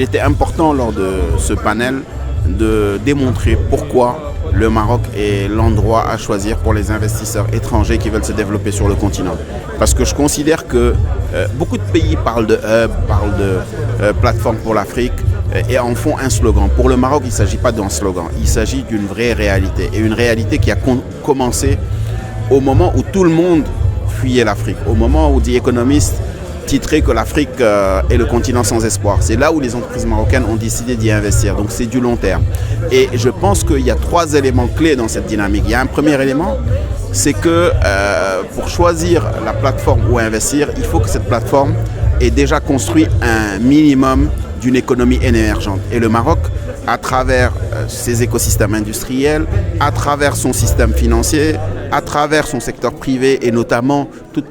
était important lors de ce panel de démontrer pourquoi le Maroc est l'endroit à choisir pour les investisseurs étrangers qui veulent se développer sur le continent. Parce que je considère que beaucoup de pays parlent de hub, parlent de plateforme pour l'Afrique et en font un slogan. Pour le Maroc, il ne s'agit pas d'un slogan, il s'agit d'une vraie réalité. Et une réalité qui a commencé au moment où tout le monde fuyait l'Afrique, au moment où The Economist titrait que l'Afrique est le continent sans espoir. C'est là où les entreprises marocaines ont décidé d'y investir. Donc c'est du long terme. Et je pense qu'il y a 3 éléments clés dans cette dynamique. Il y a un premier élément, c'est que pour choisir la plateforme où investir, il faut que cette plateforme ait déjà construit un minimum d'une économie émergente. Et le Maroc, à travers ses écosystèmes industriels, à travers son système financier, à travers son secteur privé et notamment tous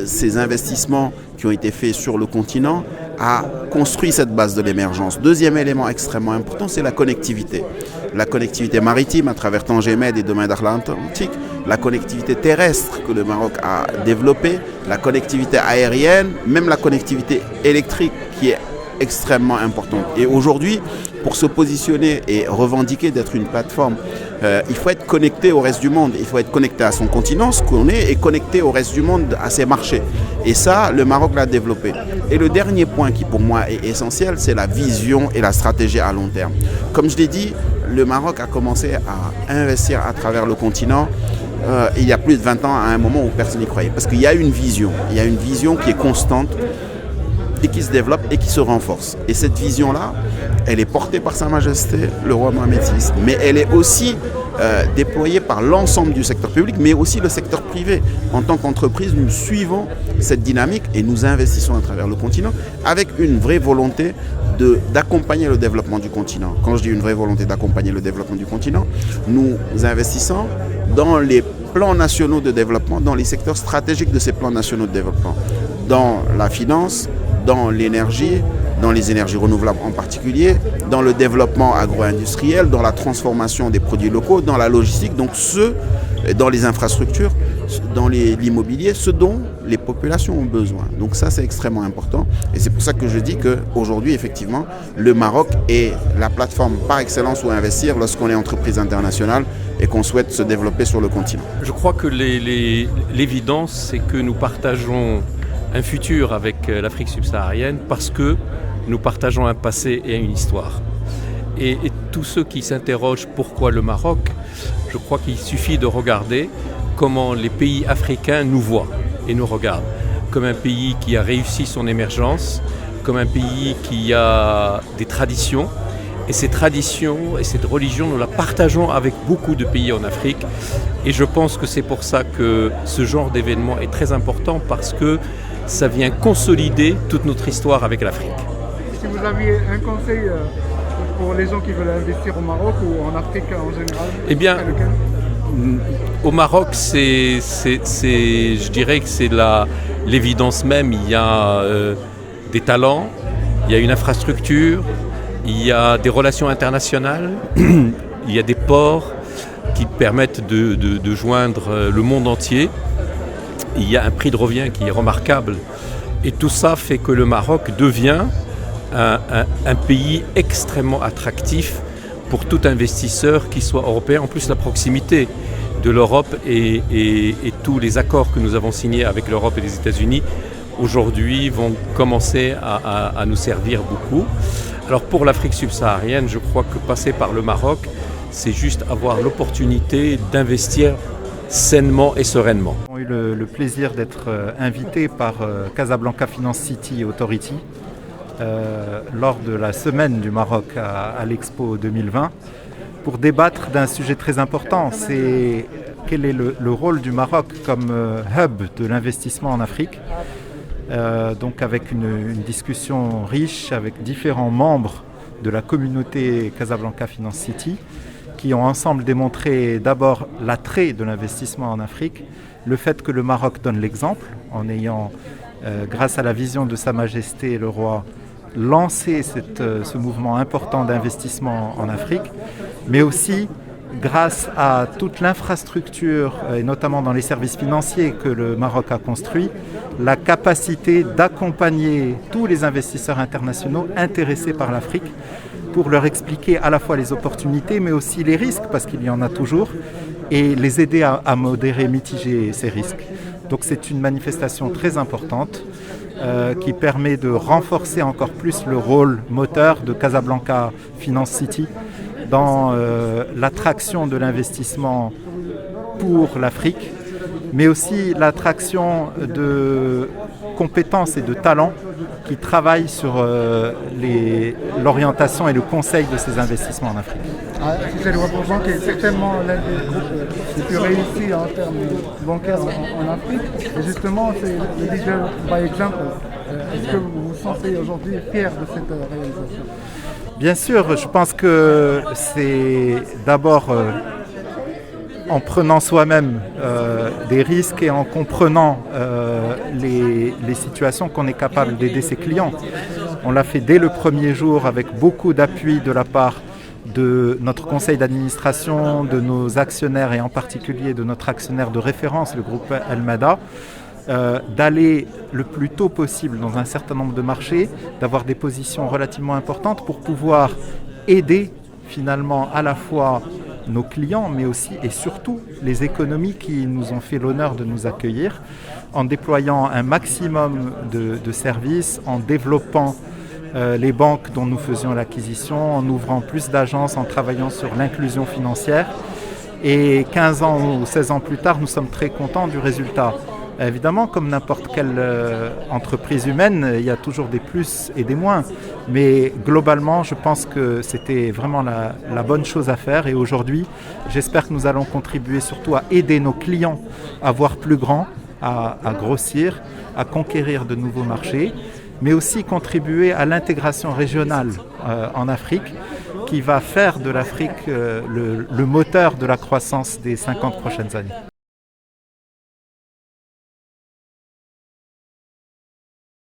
ces investissements qui ont été faits sur le continent, a construit cette base de l'émergence. Deuxième élément extrêmement important, c'est la connectivité. La connectivité maritime à travers Tanger Med et domaines d'Atlantique, la connectivité terrestre que le Maroc a développée, la connectivité aérienne, même la connectivité électrique qui est extrêmement importante. Et aujourd'hui, pour se positionner et revendiquer d'être une plateforme, il faut être connecté au reste du monde. Il faut être connecté à son continent, ce qu'on est, et connecté au reste du monde, à ses marchés. Et ça, le Maroc l'a développé. Et le dernier point qui pour moi est essentiel, c'est la vision et la stratégie à long terme. Comme je l'ai dit, le Maroc a commencé à investir à travers le continent il y a plus de 20 ans, à un moment où personne n'y croyait. Parce qu'il y a une vision. Il y a une vision qui est constante et qui se développe et qui se renforce. Et cette vision-là, elle est portée par Sa Majesté, le roi Mohamed VI, mais elle est aussi déployée par l'ensemble du secteur public, mais aussi le secteur privé. En tant qu'entreprise, nous suivons cette dynamique et nous investissons à travers le continent avec une vraie volonté d'accompagner le développement du continent. Quand je dis une vraie volonté d'accompagner le développement du continent, nous investissons dans les plans nationaux de développement, dans les secteurs stratégiques de ces plans nationaux de développement, dans la finance, dans l'énergie, dans les énergies renouvelables en particulier, dans le développement agro-industriel, dans la transformation des produits locaux, dans la logistique, donc dans les infrastructures, dans l'immobilier, ce dont les populations ont besoin. Donc ça, c'est extrêmement important. Et c'est pour ça que je dis qu'aujourd'hui, effectivement, le Maroc est la plateforme par excellence où investir lorsqu'on est entreprise internationale et qu'on souhaite se développer sur le continent. Je crois que l'évidence, c'est que nous partageons un futur avec l'Afrique subsaharienne parce que nous partageons un passé et une histoire. Et tous ceux qui s'interrogent pourquoi le Maroc, je crois qu'il suffit de regarder comment les pays africains nous voient et nous regardent. Comme un pays qui a réussi son émergence, comme un pays qui a des traditions. Et ces traditions et cette religion, nous la partageons avec beaucoup de pays en Afrique. Et je pense que c'est pour ça que ce genre d'événement est très important parce que ça vient consolider toute notre histoire avec l'Afrique. Si vous aviez un conseil pour les gens qui veulent investir au Maroc ou en Afrique en général, eh bien, au Maroc, je dirais que c'est l'évidence même. Il y a des talents, il y a une infrastructure, il y a des relations internationales, il y a des ports qui permettent de joindre le monde entier. Il y a un prix de revient qui est remarquable. Et tout ça fait que le Maroc devient un pays extrêmement attractif pour tout investisseur qui soit européen. En plus, la proximité de l'Europe et tous les accords que nous avons signés avec l'Europe et les États-Unis aujourd'hui vont commencer à nous servir beaucoup. Alors pour l'Afrique subsaharienne, je crois que passer par le Maroc, c'est juste avoir l'opportunité d'investir sainement et sereinement. On a eu le plaisir d'être invité par Casablanca Finance City Authority lors de la semaine du Maroc à l'Expo 2020 pour débattre d'un sujet très important. C'est quel est le rôle du Maroc comme hub de l'investissement en Afrique. Donc avec une discussion riche avec différents membres de la communauté Casablanca Finance City qui ont ensemble démontré d'abord l'attrait de l'investissement en Afrique, le fait que le Maroc donne l'exemple en ayant, grâce à la vision de Sa Majesté le roi, lancé ce mouvement important d'investissement en Afrique, mais aussi grâce à toute l'infrastructure, et notamment dans les services financiers que le Maroc a construit, la capacité d'accompagner tous les investisseurs internationaux intéressés par l'Afrique pour leur expliquer à la fois les opportunités, mais aussi les risques, parce qu'il y en a toujours, et les aider à modérer, mitiger ces risques. Donc c'est une manifestation très importante qui permet de renforcer encore plus le rôle moteur de Casablanca Finance City dans l'attraction de l'investissement pour l'Afrique, mais aussi l'attraction de compétences et de talents qui travaillent sur l'orientation et le conseil de ces investissements en Afrique. C'est le représente qui est certainement l'un des groupes les plus réussis en termes bancaires en Afrique. Et justement, c'est le leader by example. Est-ce que vous vous sentez aujourd'hui fier de cette réalisation? Bien sûr, je pense que c'est d'abord en prenant soi-même des risques et en comprenant les situations qu'on est capable d'aider ses clients. On l'a fait dès le premier jour avec beaucoup d'appui de la part de notre conseil d'administration, de nos actionnaires et en particulier de notre actionnaire de référence, le groupe Almada, d'aller le plus tôt possible dans un certain nombre de marchés, d'avoir des positions relativement importantes pour pouvoir aider finalement à la fois nos clients, mais aussi et surtout les économies qui nous ont fait l'honneur de nous accueillir, en déployant un maximum de services, en développant les banques dont nous faisions l'acquisition, en ouvrant plus d'agences, en travaillant sur l'inclusion financière. Et 15 ans ou 16 ans plus tard, nous sommes très contents du résultat. Évidemment, comme n'importe quelle entreprise humaine, il y a toujours des plus et des moins. Mais globalement, je pense que c'était vraiment la bonne chose à faire. Et aujourd'hui, j'espère que nous allons contribuer surtout à aider nos clients à voir plus grand, à grossir, à conquérir de nouveaux marchés, mais aussi contribuer à l'intégration régionale en Afrique, qui va faire de l'Afrique le moteur de la croissance des 50 prochaines années.